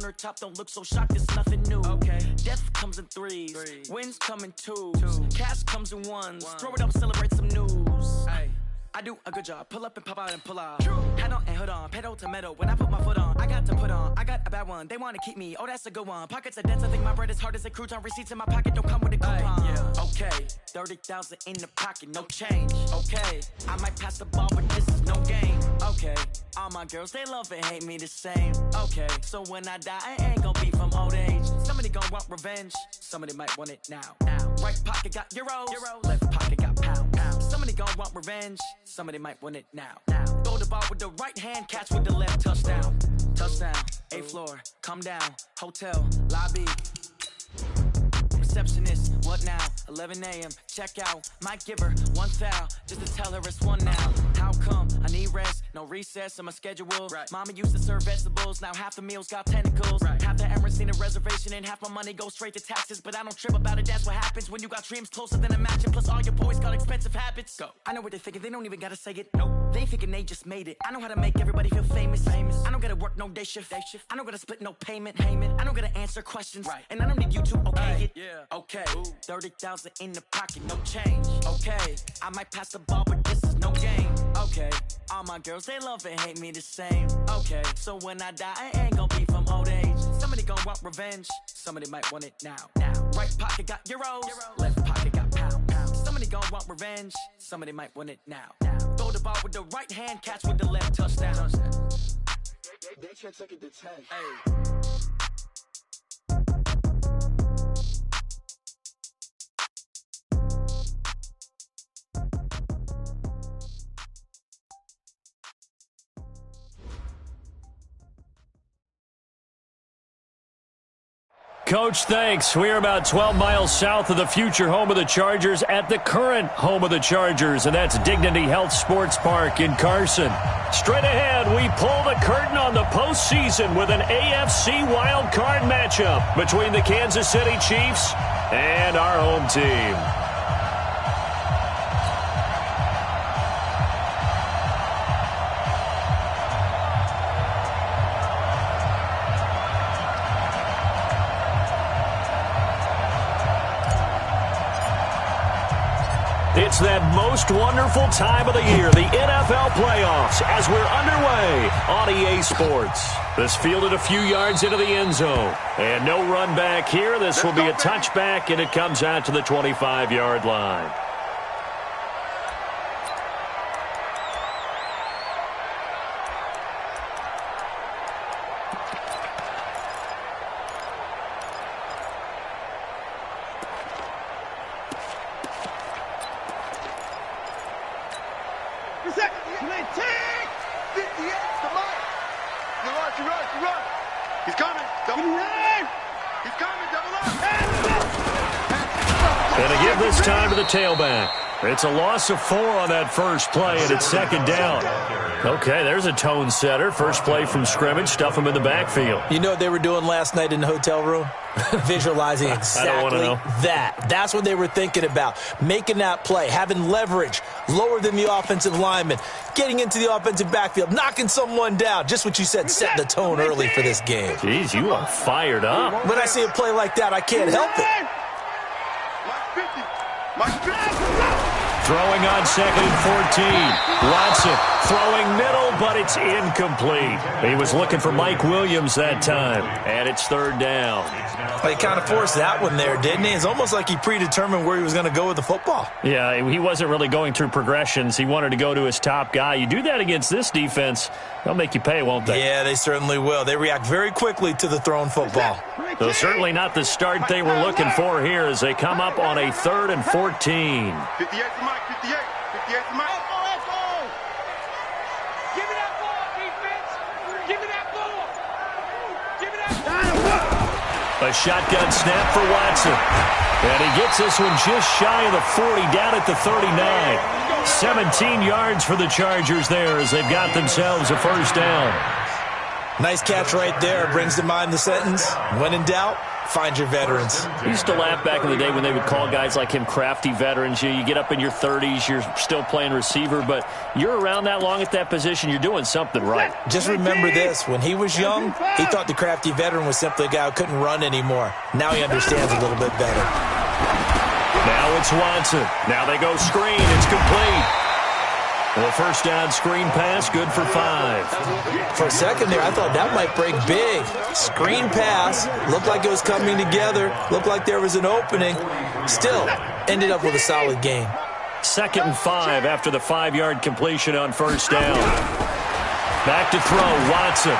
her top, don't look so shocked, it's nothing new. Okay. Death comes in threes. Wins come in twos. Cash comes in ones. Throw it up, celebrate some news. Ay. I do a good job, pull up and pop out and pull out. Hat on and hood on, pedal to metal. When I put my foot on, I got to put on. I got a bad one, they want to keep me. Oh, that's a good one. Pockets are dense, I think my bread is hard as a crouton. Receipts in my pocket don't come with a coupon. Yeah. Okay, 30,000 in the pocket, no change. Okay, I might pass the ball, but this is no game. Okay, all my girls, they love and hate me the same. Okay, so when I die, I ain't gonna be from old age. Somebody gonna want revenge, somebody might want it now. Right pocket got euros, left pocket got pounds. Somebody gonna want revenge, somebody might want it now. Throw the ball with the right hand, catch with the left, touchdown. Touchdown, 8th floor, come down, hotel, lobby. Receptionist, what now? 11 a.m., check out. Might give her one foul, just to tell her it's one now. How come? I need rest, no recess in my schedule. Right. Mama used to serve vegetables, now half the meals got tentacles. Right. Half the Emirates need a reservation and half my money goes straight to taxes. But I don't trip about it, that's what happens when you got dreams closer than a mansion. Plus all your boys got expensive habits. Go. I know what they're thinking, they don't even gotta say it. Nope. They thinking they just made it. I know how to make everybody feel famous. I don't gotta work no day shift. I don't gotta split no payment. I don't gotta answer questions. Right. And I don't need you to okay it. Yeah. Okay. 30,000 in the pocket, no change. Okay. I might pass the ball, but this is no game. Okay. All my girls, they love and hate me the same. Okay. So when I die, I ain't gonna be from old age. Somebody gonna want revenge. Somebody might want it now. Right pocket got euros. Left pocket got pounds. Somebody gonna want revenge. Somebody might want it now. Throw the ball with the right hand, catch with the left, touchdown. They can't take it to 10. Hey. Coach, thanks. We are about 12 miles south of the future home of the Chargers at the current home of the Chargers, and that's Dignity Health Sports Park in Carson. Straight ahead, we pull the curtain on the postseason with an AFC wildcard matchup between the Kansas City Chiefs and our home team. It's that most wonderful time of the year, the NFL playoffs, as we're underway on EA Sports. This fielded a few yards into the end zone. And no run back here. This will be a touchback, and it comes out to the 25-yard line. Tailback. It's a loss of 4 on that first play, and it's second down. Okay, there's a tone setter. First play from scrimmage, stuff him in the backfield. You know what they were doing last night in the hotel room? Visualizing exactly that. That's what they were thinking about. Making that play, having leverage, lower than the offensive lineman, getting into the offensive backfield, knocking someone down. Just what you said, set the tone early for this game. Jeez, you are fired up. When I see a play like that, I can't help it. Throwing on 2nd and 14. Watson throwing middle, but it's incomplete. He was looking for Mike Williams that time, and it's 3rd down. Well, he kind of forced that one there, didn't he? It's almost like he predetermined where he was going to go with the football. Yeah, he wasn't really going through progressions. He wanted to go to his top guy. You do that against this defense, they'll make you pay, won't they? Yeah, they certainly will. They react very quickly to the thrown football. So certainly not the start they were looking for here as they come up on a 3rd and 14. 58 to Mike, 58. 58 to Mike. Give me that ball, defense. Give me that ball. Give me that ball. A shotgun snap for Watson. And he gets this one just shy of the 40, down at the 39. 17 yards for the Chargers there as they've got themselves a first down. Nice catch right there. Brings to mind the sentence, when in doubt, find your veterans. We used to laugh back in the day when they would call guys like him crafty veterans. You get up in your 30s, you're still playing receiver, but you're around that long at that position, you're doing something right. Just remember this. When he was young, he thought the crafty veteran was simply a guy who couldn't run anymore. Now he understands a little bit better. Now it's Watson. Now they go screen. It's complete. Well, first down screen pass, good for 5. For a second there, I thought that might break big. Screen pass, looked like it was coming together, looked like there was an opening. Still, ended up with a solid gain. 2nd and 5 after the 5-yard completion on first down. Back to throw, Watson.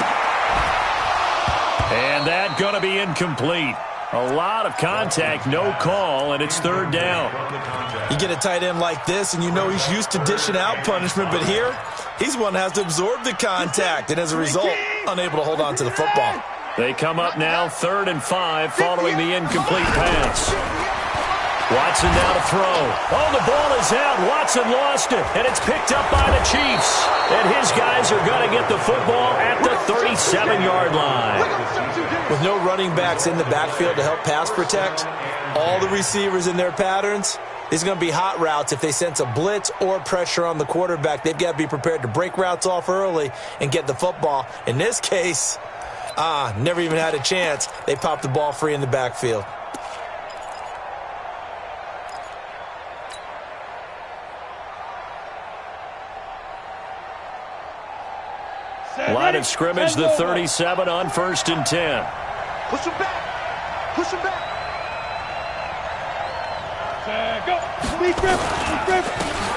And that going to be incomplete. A lot of contact, no call, and it's 3rd down. You get a tight end like this, and you know he's used to dishing out punishment, but here, he's one that has to absorb the contact, and as a result, unable to hold on to the football. They come up now, 3rd and 5, following the incomplete pass. Watson now to throw. Oh, the ball is out. Watson lost it, and it's picked up by the Chiefs. And his guys are going to get the football at the 37-yard line. With no running backs in the backfield to help pass protect, all the receivers in their patterns, there's going to be hot routes if they sense a blitz or pressure on the quarterback. They've got to be prepared to break routes off early and get the football. In this case, never even had a chance. They popped the ball free in the backfield. Line of scrimmage, the 37 on 1st and 10. Push him back. Push him back. Go.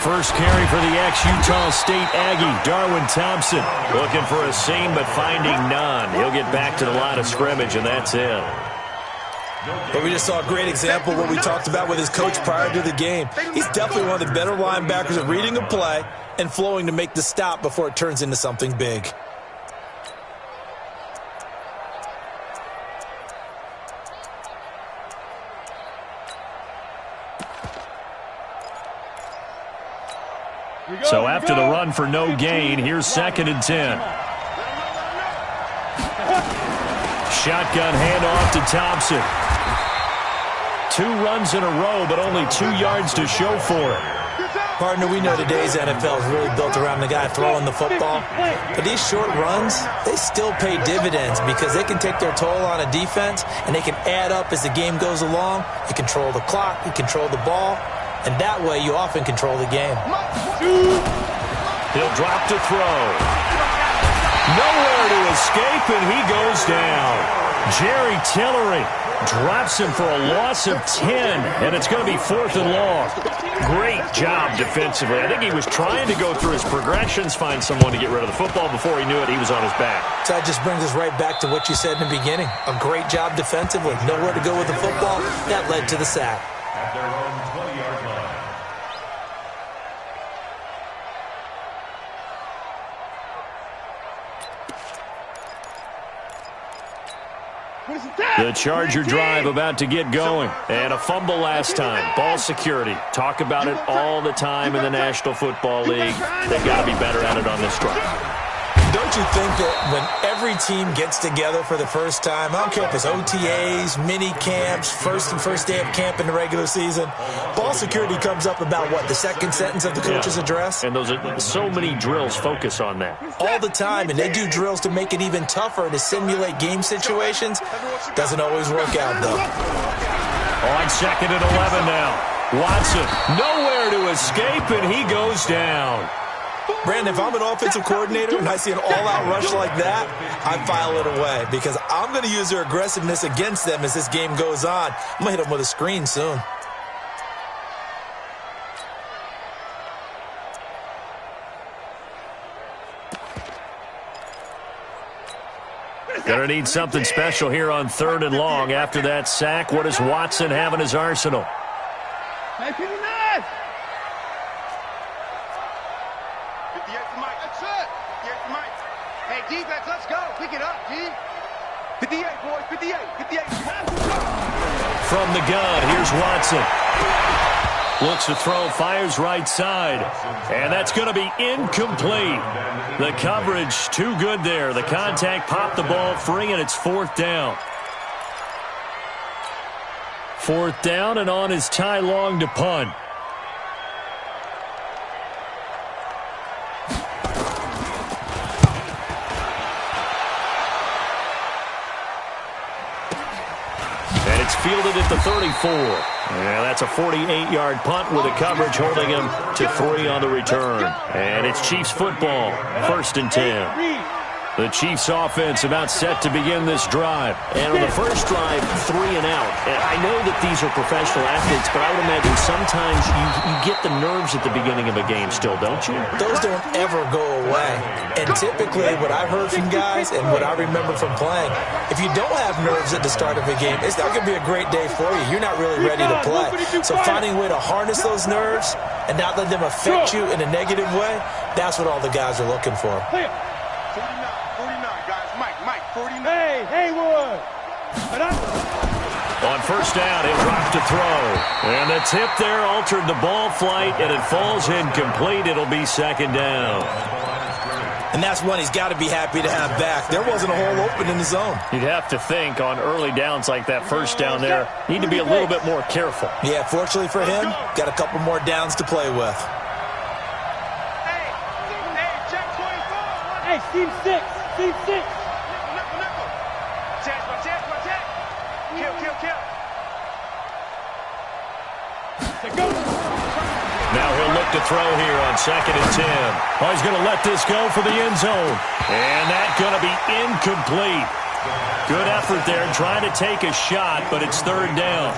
First carry for the ex-Utah State Aggie, Darwin Thompson. Looking for a seam, but finding none. He'll get back to the line of scrimmage, and that's it. But we just saw a great example of what we talked about with his coach prior to the game. He's definitely one of the better linebackers at reading a play and flowing to make the stop before it turns into something big. So after the run for no gain, here's 2nd and 10. Shotgun handoff to Thompson. 2 runs in a row, but only 2 yards to show for it. Partner, we know today's NFL is really built around the guy throwing the football. But these short runs, they still pay dividends because they can take their toll on a defense, and they can add up as the game goes along. You control the clock, you control the ball, and that way you often control the game. He'll drop to throw. Nowhere to escape, and he goes down. Jerry Tillery drops him for a loss of 10, and it's going to be 4th and long. Great job defensively. I think he was trying to go through his progressions, find someone to get rid of the football. Before he knew it, he was on his back. So that just brings us right back to what you said in the beginning. A great job defensively. Nowhere to go with the football. That led to the sack. The Charger drive about to get going. And a fumble last time. Ball security. Talk about it all the time in the National Football League. They've got to be better at it on this drive. Don't you think that when every team gets together for the first time, I don't care if it's OTAs, mini camps, first day of camp in the regular season, ball security comes up about what, the second sentence of the coach's address? And those are so many drills focus on that. All the time, and they do drills to make it even tougher to simulate game situations. Doesn't always work out, though. On 2nd and 11 now. Watson, nowhere to escape, and he goes down. Brandon, if I'm an offensive coordinator and I see an all-out rush like that, I file it away because I'm going to use their aggressiveness against them as this game goes on. I'm going to hit them with a screen soon. Gonna need something special here on 3rd and long. After that sack, what does Watson have in his arsenal? Defense, let's go. Pick it up, G. 58, boys, 58, 58. From the gun, here's Watson. Looks to throw, fires right side. And that's going to be incomplete. The coverage too good there. The contact popped the ball free, and it's 4th down. 4th down, and on is Ty Long to punt. And it's fielded at the 34. Yeah, that's a 48-yard punt with the coverage holding him to 3 on the return. And it's Chiefs football, 1st and 10. The Chiefs offense about set to begin this drive. And on the first drive, 3 and out. And I know that these are professional athletes, but I would imagine sometimes you get the nerves at the beginning of a game still, don't you? Those don't ever go away. And typically what I've heard from guys and what I remember from playing, if you don't have nerves at the start of a game, it's not going to be a great day for you. You're not really ready to play. So finding a way to harness those nerves and not let them affect you in a negative way, that's what all the guys are looking for. On first down, he'll drop to throw. And the tip there altered the ball flight, and it falls incomplete. It'll be 2nd down. And that's one he's got to be happy to have back. There wasn't a hole open in the zone. You'd have to think on early downs like that first down there, need to be a little bit more careful. Yeah, fortunately for him, got a couple more downs to play with. Hey, Team 6. Team 6. Now he'll look to throw here on 2nd and 10. Oh, he's going to let this go for the end zone. And that's going to be incomplete. Good effort there trying to take a shot, but it's 3rd down.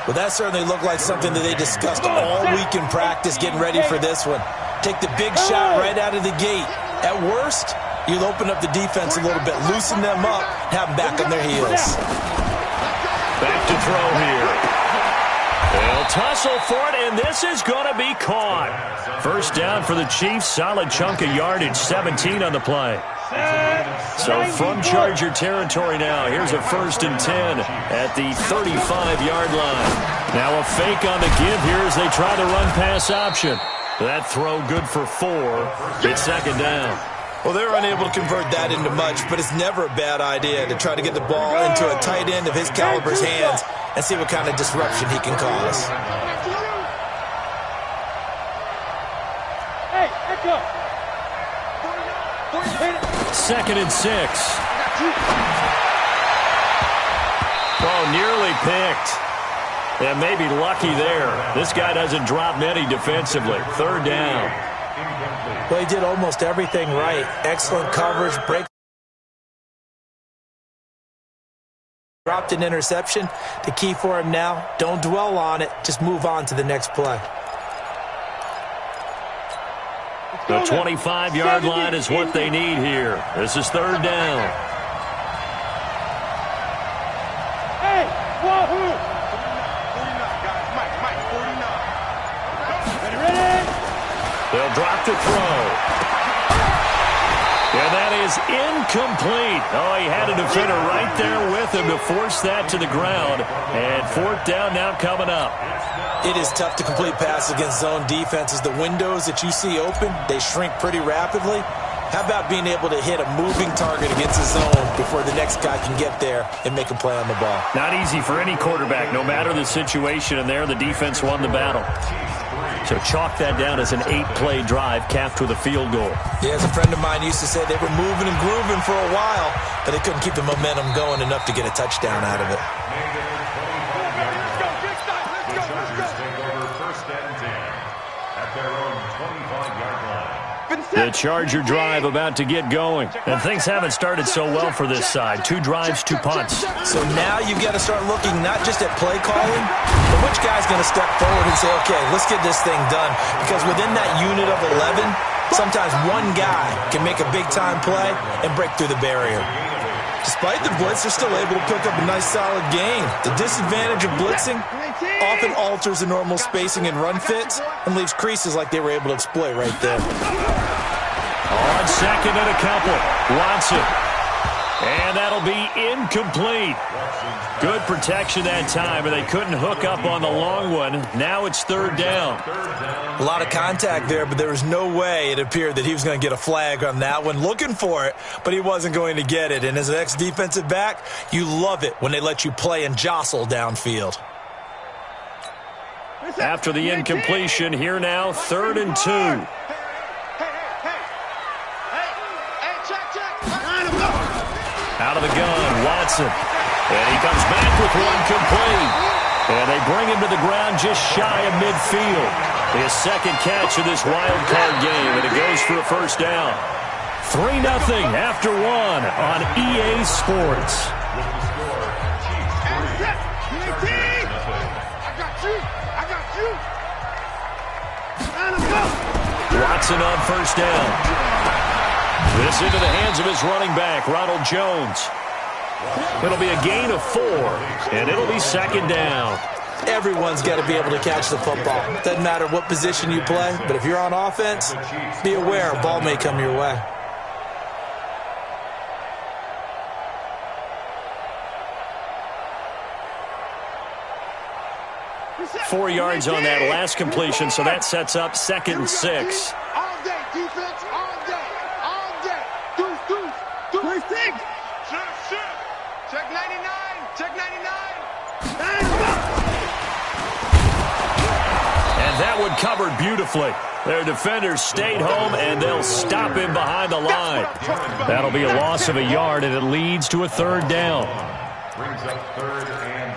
Well, that certainly looked like something that they discussed all week in practice getting ready for this one. Take the big shot right out of the gate. At worst, you'll open up the defense a little bit, loosen them up, have them back on their heels. Back to throw here. They'll tussle for it, and this is going to be caught. 1st down for the Chiefs. Solid chunk of yardage, 17 on the play. So from Charger territory now, here's a 1st and 10 at the 35-yard line. Now a fake on the give here as they try the run-pass option. That throw good for 4. It's 2nd down. Well, they're unable to convert that into much, but it's never a bad idea to try to get the ball into a tight end of his caliber's hands and see what kind of disruption he can cause. Hey, echo. 2nd and 6. Oh, nearly picked. And maybe lucky there. This guy doesn't drop many defensively. 3rd down. Well, he did almost everything right. Excellent coverage, break. Dropped an interception. The key for him now, don't dwell on it. Just move on to the next play. The 25-yard line is what they need here. This is 3rd down. Hey, wahoo! They'll drop to throw. And that is incomplete. Oh, he had a defender right there with him to force that to the ground. And 4th down now coming up. It is tough to complete passes against zone defenses. The windows that you see open, they shrink pretty rapidly. How about being able to hit a moving target against the zone before the next guy can get there and make a play on the ball? Not easy for any quarterback, no matter the situation. And there, the defense won the battle. So chalk that down as an 8-play drive capped with a field goal. Yeah, as a friend of mine used to say, they were moving and grooving for a while, but they couldn't keep the momentum going enough to get a touchdown out of it. The Charger drive about to get going. And things haven't started so well for this side. 2 drives, 2 punts. So now you've got to start looking not just at play calling, but which guy's going to step forward and say, okay, let's get this thing done. Because within that unit of 11, sometimes one guy can make a big-time play and break through the barrier. Despite the blitz, they're still able to pick up a nice, solid gain. The disadvantage of blitzing often alters the normal spacing and run fits and leaves creases like they were able to exploit right there. On 2nd and a couple, Watson. And that'll be incomplete. Good protection that time, but they couldn't hook up on the long one. Now it's third down. A lot of contact there, but there was no way it appeared that he was going to get a flag on that one. Looking for it, but he wasn't going to get it. And as an ex-defensive back, you love it when they let you play and jostle downfield. After the incompletion, here now, 3rd and 2. Out of the gun, Watson. And he comes back with one complete. And they bring him to the ground just shy of midfield. His second catch of this wild card game, and it goes for a first down. 3-0 after 1 on EA Sports. Watson on first down. This into the hands of his running back, Ronald Jones. It'll be a gain of 4, and it'll be second down. Everyone's got to be able to catch the football. Doesn't matter what position you play, but if you're on offense, be aware a ball may come your way. Four yards on that last completion, so that sets up 2nd and 6. All day, defense, all day, all day. Deuce. Check 99, check 99. And that one covered beautifully. Their defenders stayed home, and they'll stop him behind the line. That'll be a loss of a yard, and it leads to a 3rd down. Brings up 3rd and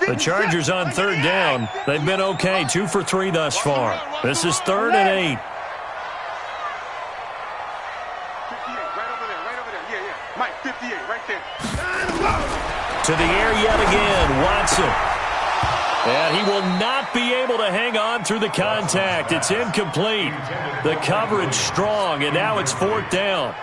8. The Chargers on 3rd down. They've been okay, 2 for 3 thus far. This is 3rd and 8. 58, right over there. Yeah. Mike, 58, right there. To the air yet again, Watson. And he will not be able to hang on through the contact. It's incomplete. The coverage strong, and now it's 4th down.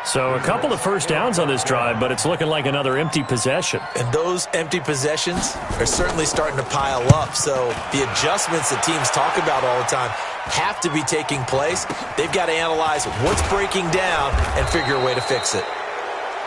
So a couple of first downs on this drive, but it's looking like another empty possession. And those empty possessions are certainly starting to pile up. So the adjustments that teams talk about all the time have to be taking place. They've got to analyze what's breaking down and figure a way to fix it.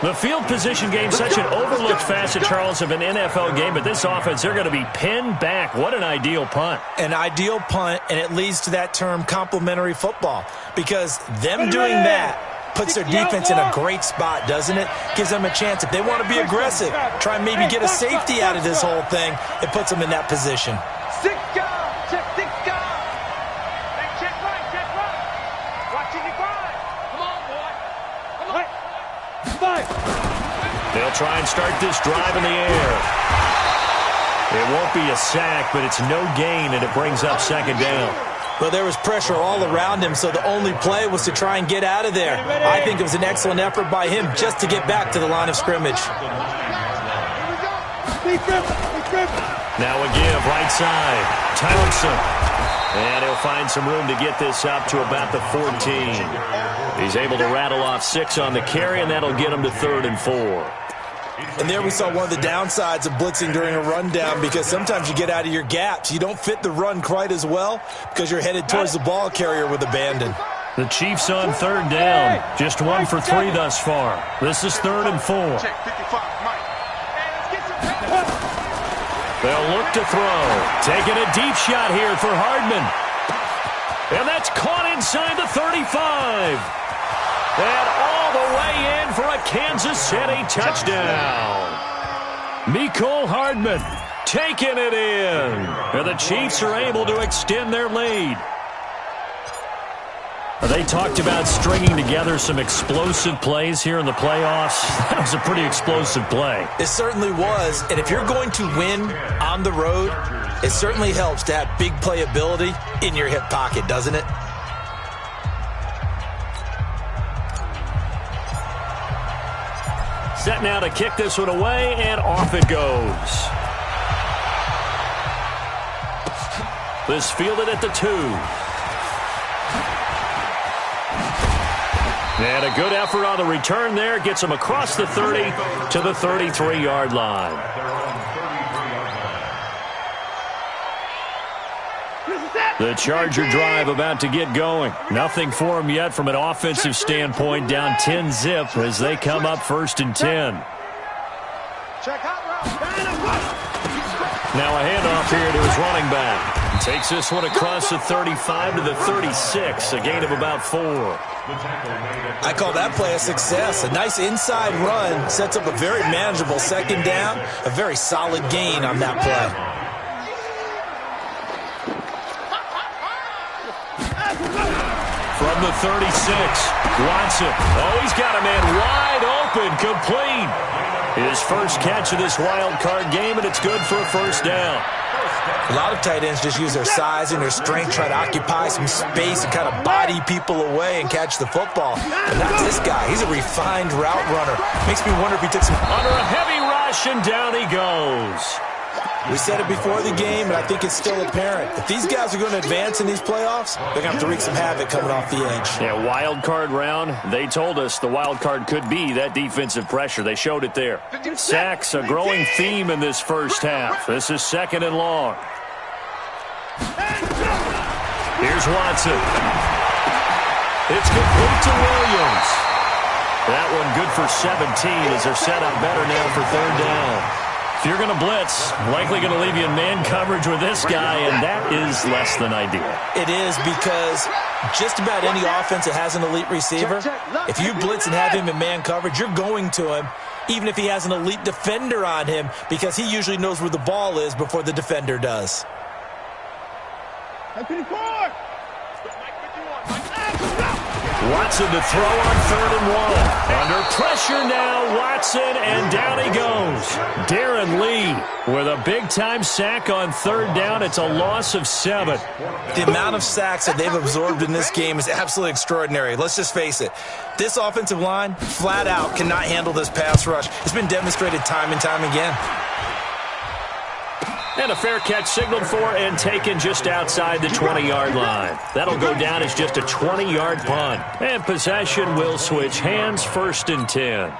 The field position game, such an overlooked facet, Charles, of an NFL game, but this offense, they're going to be pinned back. What an ideal punt. An ideal punt, and it leads to that term complementary football, because them doing that puts their defense in a great spot, doesn't it? Gives them a chance. If they want to be aggressive, try and maybe get a safety out of this whole thing, it puts them in that position. Check 6 guard. Hey, check right. Watching the grind. Come on, boy. Come on. They'll try and start this drive in the air. It won't be a sack, but it's no gain, and it brings up 2nd down. Well, there was pressure all around him, so the only play was to try and get out of there. I think it was an excellent effort by him just to get back to the line of scrimmage. Now a give, right side. Townsend. And he'll find some room to get this up to about the 14. He's able to rattle off 6 on the carry, and that'll get him to 3rd and 4. And there we saw one of the downsides of blitzing during a rundown, because sometimes you get out of your gaps. You don't fit the run quite as well because you're headed towards the ball carrier with abandon. The Chiefs on 3rd down. Just 1 for 3 thus far. This is 3rd and 4. Check 55, Mike. They'll look to throw. Taking a deep shot here for Hardman. And that's caught inside the 35. And all the way in for a Kansas City touchdown. Mecole Hardman taking it in. And the Chiefs are able to extend their lead. They talked about stringing together some explosive plays here in the playoffs. That was a pretty explosive play. It certainly was. And if you're going to win on the road, it certainly helps to have big playability in your hip pocket, doesn't it? Set now to kick this one away, and off it goes. This fielded at the 2. And a good effort on the return there. Gets him across the 30 to the 33-yard line. The Charger drive about to get going. Nothing for them yet from an offensive standpoint, down 10-zip as they come up 1st and 10. Now a handoff here to his running back. Takes this one across the 35 to the 36, a gain of about 4. I call that play a success. A nice inside run sets up a very manageable 2nd down, a very solid gain on that play. From the 36, Watson. Oh, he's got a man wide open, complete. His first catch of this wild card game, and it's good for a 1st down. A lot of tight ends just use their size and their strength, try to occupy some space and kind of body people away and catch the football. But not this guy. He's a refined route runner. Makes me wonder if he took some... Under a heavy rush, and down he goes. We said it before the game, and I think it's still apparent. If these guys are going to advance in these playoffs, they're going to have to wreak some havoc coming off the edge. Yeah, wild card round. They told us the wild card could be that defensive pressure. They showed it there. Sacks, a growing theme in this first half. This is 2nd and long. Here's Watson. It's complete to Williams. That one good for 17 as they're set up better now for 3rd down. If you're going to blitz, likely going to leave you in man coverage with this guy, and that is less than ideal. It is, because just about any offense that has an elite receiver, if you blitz and have him in man coverage, you're going to him, even if he has an elite defender on him, because he usually knows where the ball is before the defender does. Watson to throw on 3rd and 1. Under pressure now, Watson, and down he goes. Darren Lee with a big-time sack on 3rd down. It's a loss of 7. The amount of sacks that they've absorbed in this game is absolutely extraordinary. Let's just face it. This offensive line, flat out, cannot handle this pass rush. It's been demonstrated time and time again. And a fair catch signaled for and taken just outside the 20-yard line. That'll go down as just a 20-yard punt. And possession will switch hands, 1st and 10.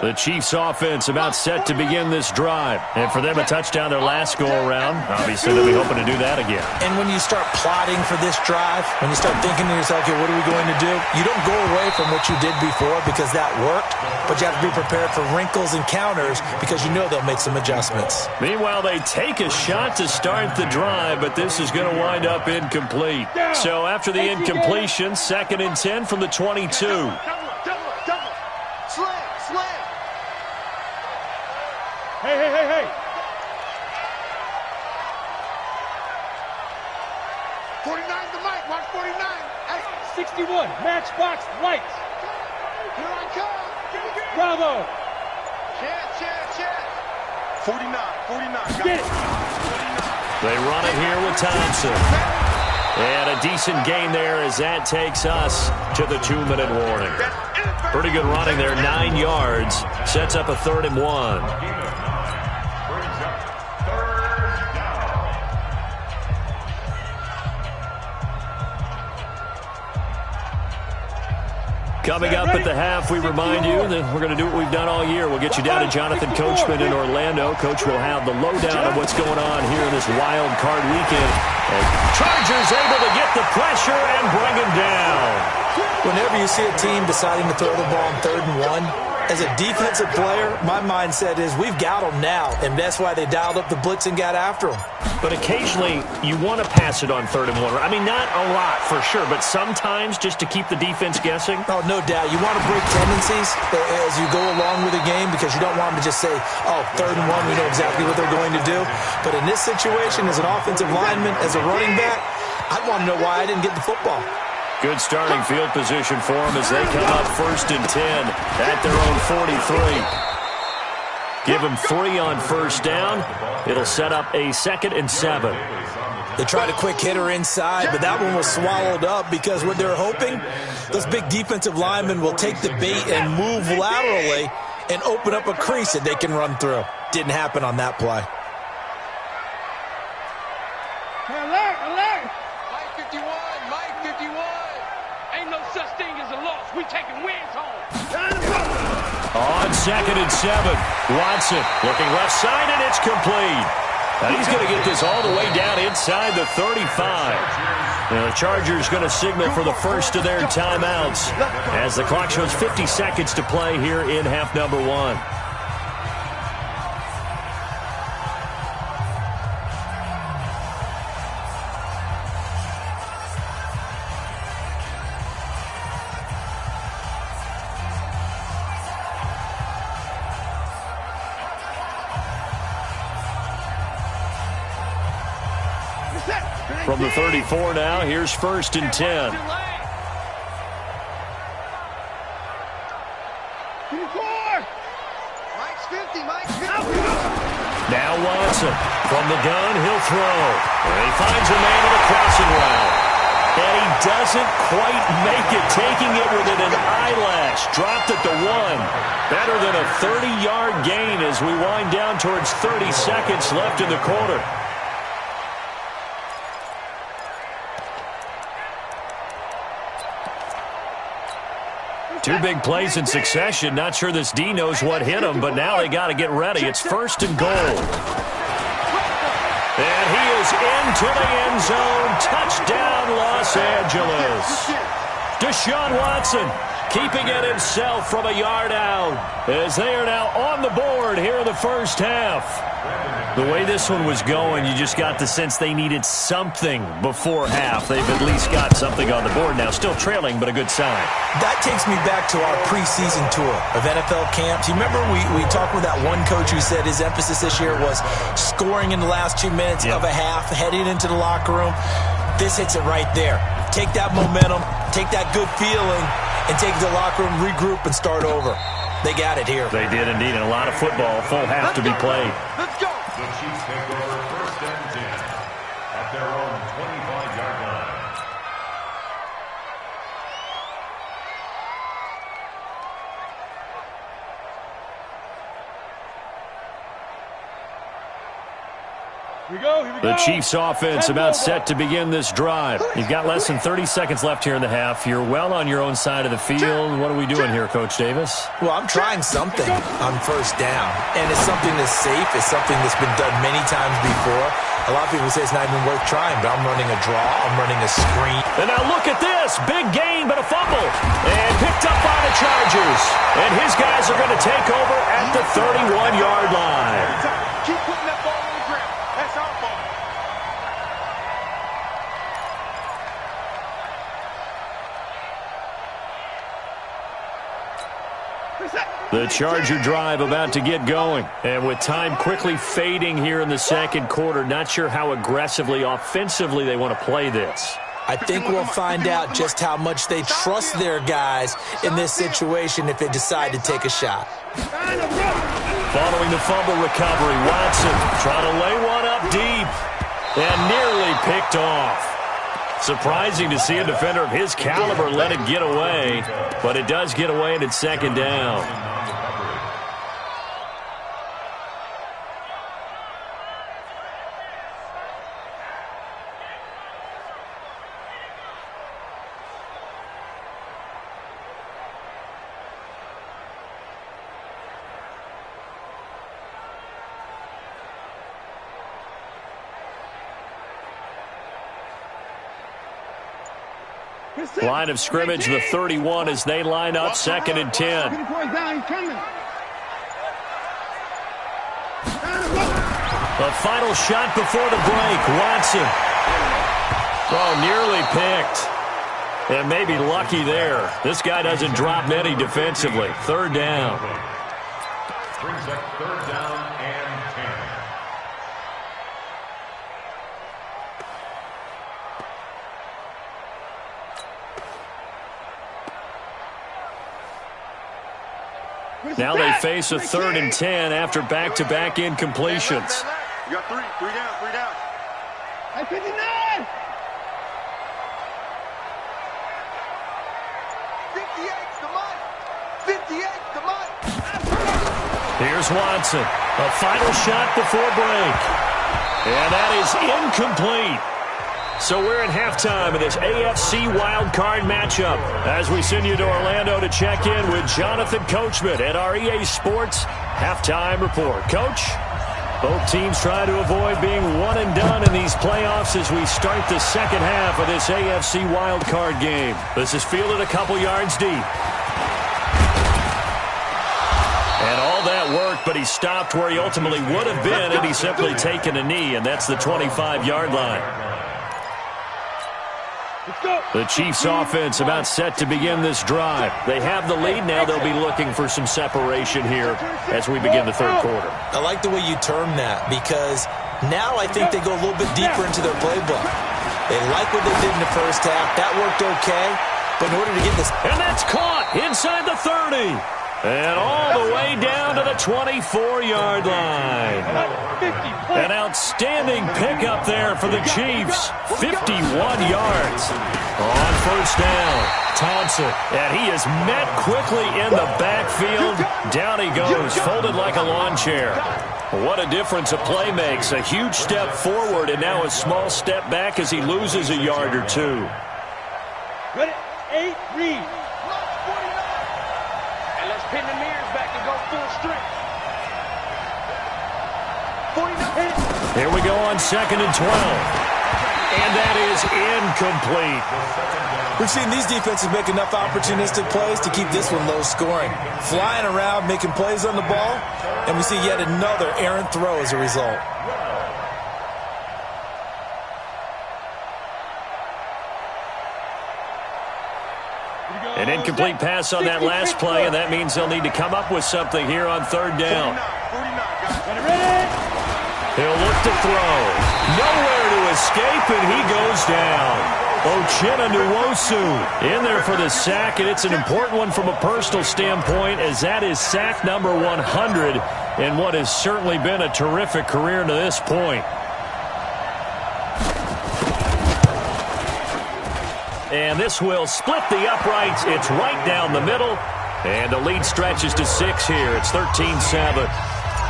The Chiefs offense about set to begin this drive. And for them, a touchdown their last go-around. Obviously, they'll be hoping to do that again. And when you start plotting for this drive, when you start thinking to yourself, okay, what are we going to do? You don't go away from what you did before because that worked, but you have to be prepared for wrinkles and counters because you know they'll make some adjustments. Meanwhile, they take a shot to start the drive, but this is going to wind up incomplete. So after the incompletion, 2nd and 10 from the 22. Hey. 49 the mic, watch 49. Hey. 61, matchbox lights. Here I come. Bravo. Chance. 49. Get it. They run it here with Thompson. And a decent gain there as that takes us to the 2-minute warning. Pretty good running there, 9 yards. Sets up a 3rd and 1. Coming up at the half, we remind you that we're going to do what we've done all year. We'll get you down to Jonathan Coachman in Orlando. Coach will have the lowdown of what's going on here in this wild card weekend. And Chargers able to get the pressure and bring him down. Whenever you see a team deciding to throw the ball on 3rd and 1, as a defensive player, my mindset is we've got them now, and that's why they dialed up the blitz and got after them. But occasionally, you want to pass it on 3rd and 1. I mean, not a lot for sure, but sometimes just to keep the defense guessing. Oh, no doubt. You want to break tendencies as you go along with the game because you don't want them to just say, oh, 3rd and 1, we know exactly what they're going to do. But in this situation, as an offensive lineman, as a running back, I'd want to know why I didn't get the football. Good starting field position for them as they come up 1st and 10 at their own 43. Give them 3 on 1st down. It'll set up a 2nd and 7. They tried a quick hitter inside, but that one was swallowed up because what they're hoping, those big defensive linemen will take the bait and move laterally and open up a crease that they can run through. Didn't happen on that play. Alert! Mike 51. Ain't no such thing as a loss. We taking wins home. On 2nd and 7, Watson looking left side, and it's complete. And he's going to get this all the way down inside the 35. Now the Chargers going to signal for the first of their timeouts as the clock shows 50 seconds to play here in half number 1. From the 34 now, here's 1st and 10. Now Watson from the gun, he'll throw. And he finds a man on the crossing route. And he doesn't quite make it, taking it within an eyelash. Dropped at the 1. Better than a 30-yard gain as we wind down towards 30 seconds left in the quarter. Two big plays in succession. Not sure this D knows what hit him, but now they got to get ready. It's 1st and goal. And he is into the end zone. Touchdown, Los Angeles. Deshaun Watson keeping it himself from a yard out as they are now on the board here in the first half. The way this one was going, you just got the sense they needed something before half. They've at least got something on the board now. Still trailing, but a good sign. That takes me back to our preseason tour of NFL camps. You remember we talked with that one coach who said his emphasis this year was scoring in the last 2 minutes of a half, heading into the locker room. This hits it right there. Take that momentum, take that good feeling, and take it to the locker room, regroup, and start over. They got it here. They did indeed, and a lot of football, full half to be played. Let's go. The Chiefs take over 1st and 10 at their own 25-yard line. Here we go. The Chiefs offense about set to begin this drive. You've got less than 30 seconds left here in the half. You're well on your own side of the field. What are we doing here, Coach Davis? Well, I'm trying something on 1st down, and it's something that's safe. It's something that's been done many times before. A lot of people say it's not even worth trying, but I'm running a draw. I'm running a screen. And now look at this. Big gain, but a fumble. And picked up by the Chargers. And his guys are going to take over at the 31-yard line. Keep putting that ball on the ground. That's our ball. The Charger drive about to get going. And with time quickly fading here in the second quarter, not sure how aggressively, offensively they want to play this. I think we'll find out just how much they trust their guys in this situation if they decide to take a shot. Following the fumble recovery, Watson trying to lay one up deep and nearly picked off. Surprising to see a defender of his caliber let it get away, but it does get away and it's 2nd down. Line of scrimmage, the 31 as they line up 2nd and 10. A final shot before the break. Watson. Oh, nearly picked. And maybe lucky there. This guy doesn't drop many defensively. 3rd down. Brings up 3rd down and 10. Now they face a 3rd and 10 after back-to-back incompletions. You got three down. 59! 58 to Mike. 58 to Mike. Here's Watson. A final shot before break. And that is incomplete. So we're at halftime of this AFC wildcard matchup as we send you to Orlando to check in with Jonathan Coachman at our EA Sports Halftime Report. Coach? Both teams try to avoid being one and done in these playoffs as we start the second half of this AFC wildcard game. This is fielded a couple yards deep. And all that worked, but he stopped where he ultimately would have been had he simply taken a knee, and that's the 25-yard line. The Chiefs offense about set to begin this drive. They have the lead now. They'll be looking for some separation here as we begin the third quarter. I like the way you term that because now I think they go a little bit deeper into their playbook. They like what they did in the first half. That worked okay, but in order to get this... And that's caught inside the 30. And all the way down to the 24-yard line. An outstanding pickup there for the Chiefs. 51 yards on first down. Thompson, and he is met quickly in the backfield. Down he goes, folded like a lawn chair. What a difference a play makes. A huge step forward and now a small step back as he loses a yard or two. Ready? 8, read. Pin the mirrors back and go full strength. 49. Here we go on 2nd and 12. And that is incomplete. We've seen these defenses make enough opportunistic plays to keep this one low scoring. Flying around, making plays on the ball, and we see yet another errant throw as a result. An incomplete pass on that last play, and that means they'll need to come up with something here on third down. He'll look to throw. Nowhere to escape, and he goes down. Uchenna Nwosu in there for the sack, and it's an important one from a personal standpoint as that is sack number 100 in what has certainly been a terrific career to this point. And this will split the uprights. It's right down the middle. And the lead stretches to 6 here. It's 13-7.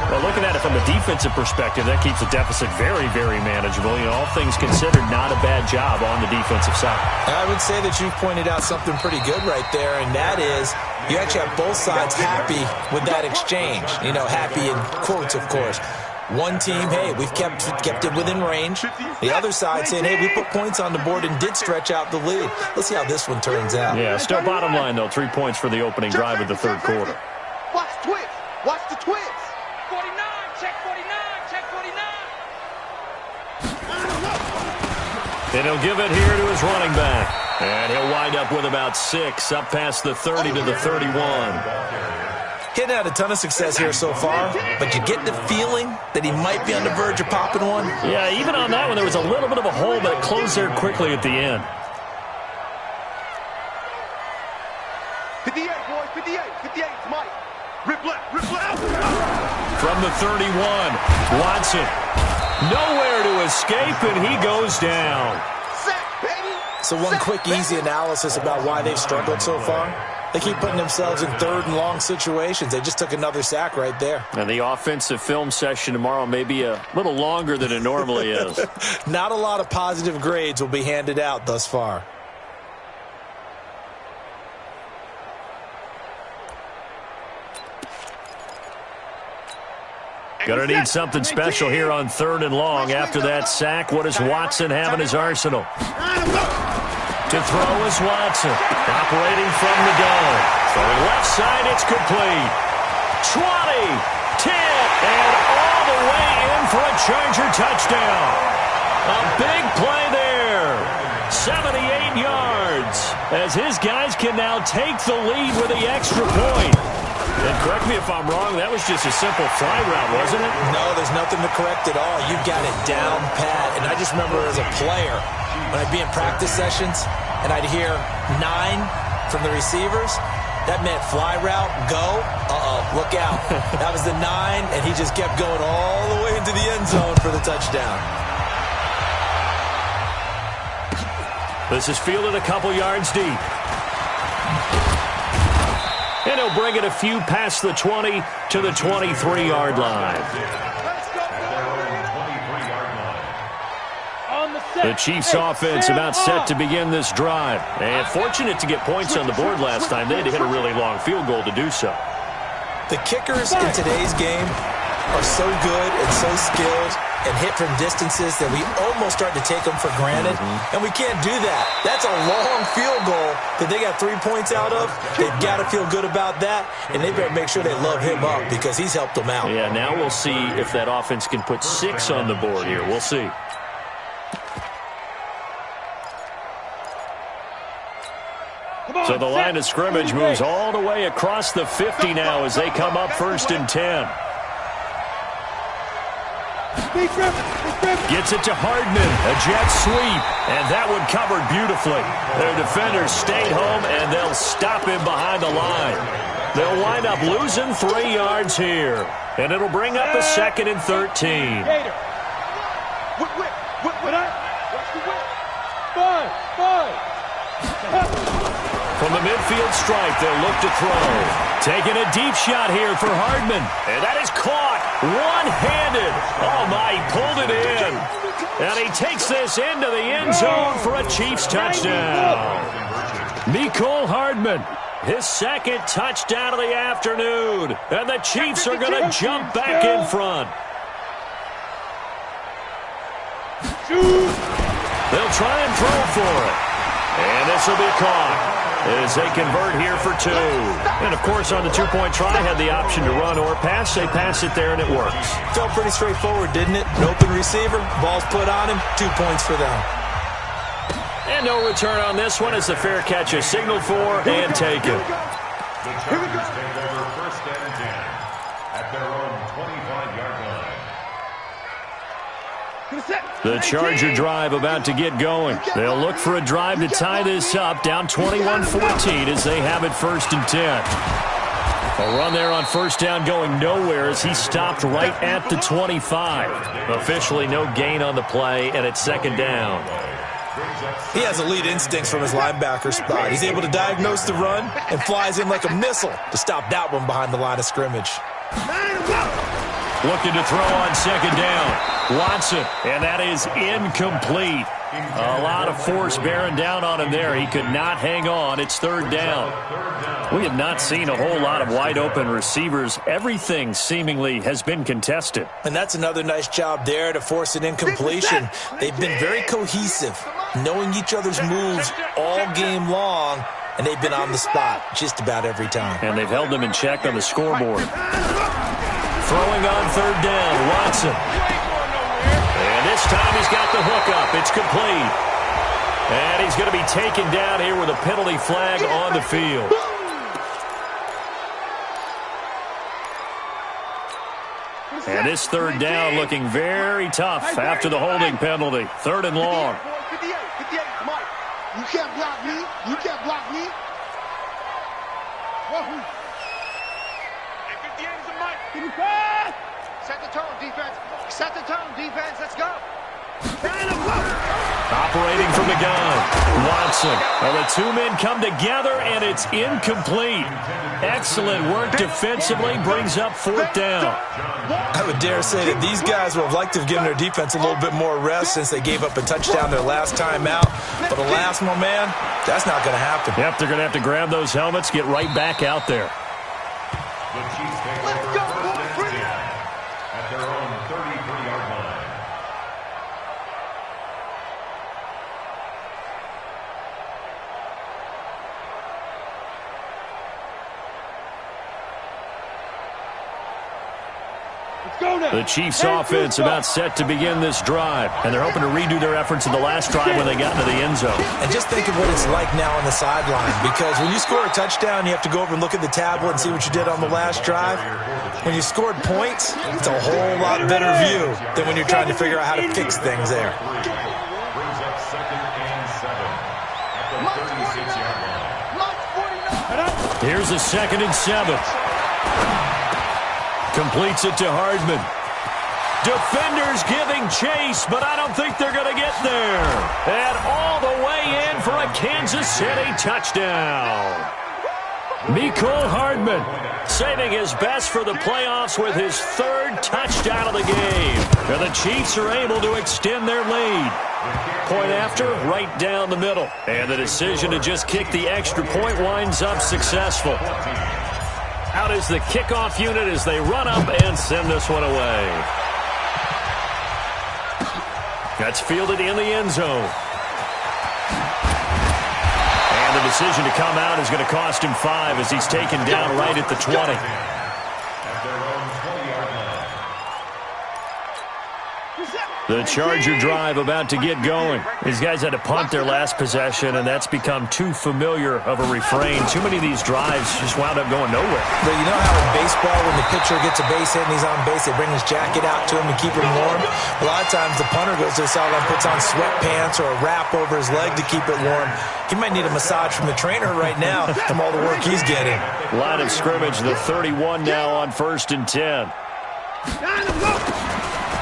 Well, looking at it from a defensive perspective, that keeps the deficit very, very manageable. You know, all things considered, not a bad job on the defensive side. I would say that you've pointed out something pretty good right there, and that is you actually have both sides happy with that exchange. You know, happy in quotes, of course. One team, hey, we've kept it within range. The other side saying, hey, we put points on the board and did stretch out the lead. Let's see how this one turns out. Yeah, still bottom line, though. 3 points for the opening drive of the third quarter. Watch twist. Watch the twist. 49, check 49, check 49. And he'll give it here to his running back. And he'll wind up with about 6, up past the 30 to the 31. Hitting had a ton of success here so far, but you get the feeling that he might be on the verge of popping one. Yeah, even on that one, there was a little bit of a hole, but it closed there quickly at the end. 58, boys, 58, 58, Mike. Rip left, rip left. From the 31, Watson. Nowhere to escape, and he goes down. Sack, baby. So one quick, easy analysis about why they've struggled so far. They keep putting themselves in third and long situations. They just took another sack right there. And the offensive film session tomorrow may be a little longer than it normally is. Not a lot of positive grades will be handed out thus far. Gonna need something special here on 3rd and long. After that sack, what does Watson have in his arsenal? To throw is Watson, operating from the dome. Throwing left side, it's complete. 20, 10, and all the way in for a Charger touchdown. A big play there. 78 yards as his guys can now take the lead with the extra point. And correct me if I'm wrong, that was just a simple fly route, wasn't it? No, there's nothing to correct at all. You've got it down pat. And I just remember as a player, when I'd be in practice sessions and I'd hear 9 from the receivers, that meant fly route, go, look out. That was the 9, and he just kept going all the way into the end zone for the touchdown. This is fielded a couple yards deep. And he'll bring it a few past the 20 to the 23-yard line. The Chiefs offense about set to begin this drive. And fortunate to get points on the board last time. They had to hit a really long field goal to do so. The kickers in today's game are so good and so skilled and hit from distances that we almost start to take them for granted, and we can't do that. That's a long field goal that they got 3 points out of. They've got to feel good about that, and they better make sure they love him up because he's helped them out. Yeah, now we'll see if that offense can put 6 on the board here. We'll see. So the line of scrimmage moves all the way across the 50 now as they come up 1st and 10. Gets it to Hardman, a jet sweep, and that one covered beautifully. Their defenders stayed home, and they'll stop him behind the line. They'll wind up losing 3 yards here, and it'll bring up a 2nd and 13. From the midfield stripe, they'll look to throw. Taking a deep shot here for Hardman. And that is caught one-handed. Oh, my, he pulled it in. And he takes this into the end zone for a Chiefs touchdown. Mecole Hardman, his 2nd touchdown of the afternoon. And the Chiefs are going to jump back in front. They'll try and throw for it. And this will be caught as they convert here for 2. And, of course, on the 2-point try, had the option to run or pass. They pass it there, and it works. Felt pretty straightforward, didn't it? An open receiver, ball's put on him, 2 points for them. And no return on this one as the fair catch is signaled for and taken. The Chargers take over 1st and 10 at their own 25-yard line. The Charger drive about to get going. They'll look for a drive to tie this up, down 21-14 as they have it 1st and 10. A run there on 1st down going nowhere as he stopped right at the 25. Officially no gain on the play, and it's 2nd down. He has elite instincts from his linebacker spot. He's able to diagnose the run and flies in like a missile to stop that one behind the line of scrimmage. Looking to throw on 2nd down. Watson, and that is incomplete. A lot of force bearing down on him there. He could not hang on. It's 3rd down. We have not seen a whole lot of wide-open receivers. Everything seemingly has been contested. And that's another nice job there to force an incompletion. They've been very cohesive, knowing each other's moves all game long, and they've been on the spot just about every time. And they've held them in check on the scoreboard. Throwing on 3rd down, Watson. And this time he's got the hook up. It's complete. And he's going to be taken down here with a penalty flag on the field. And this 3rd down looking very tough after the holding penalty. 3rd and long. 58, Mike. You can't block me. You can't block me. Wahoo. 58 is a Mike. Set the tone, defense. Set the tone, defense. Let's go. Operating from the gun, Watson. Well, the 2 men come together, and it's incomplete. Excellent work defensively, brings up 4th down. I would dare say that these guys would have liked to have given their defense a little bit more rest since they gave up a touchdown their last time out. But alas, my man, that's not going to happen. Yep, they're going to have to grab those helmets, get right back out there. The Chiefs take over 1st and 10 at their own 33-yard line. The Chiefs offense about set to begin this drive, and they're hoping to redo their efforts in the last drive when they got into the end zone. And just think of what it's like now on the sideline, because when you score a touchdown, you have to go over and look at the tablet and see what you did on the last drive. When you scored points, it's a whole lot better view than when you're trying to figure out how to fix things there. Brings up 2nd and 7 at the 36-yard line. Here's a 2nd and 7. Completes it to Hardman. Defenders giving chase, but I don't think they're going to get there. And all the way in for a Kansas City touchdown. Mecole Hardman saving his best for the playoffs with his 3rd touchdown of the game. And the Chiefs are able to extend their lead. Point after, right down the middle. And the decision to just kick the extra point winds up successful. Out is the kickoff unit as they run up and send this one away. That's fielded in the end zone. And the decision to come out is going to cost him 5 as he's taken down right at the 20. At their own 20-yard line. The Charger drive about to get going. These guys had to punt their last possession, and that's become too familiar of a refrain. Too many of these drives just wound up going nowhere. But you know how in baseball, when the pitcher gets a base hit and he's on base, they bring his jacket out to him to keep him warm? A lot of times the punter goes to the sideline, puts on sweatpants or a wrap over his leg to keep it warm. He might need a massage from the trainer right now from all the work he's getting. Line of scrimmage, the 31 now on 1st and 10.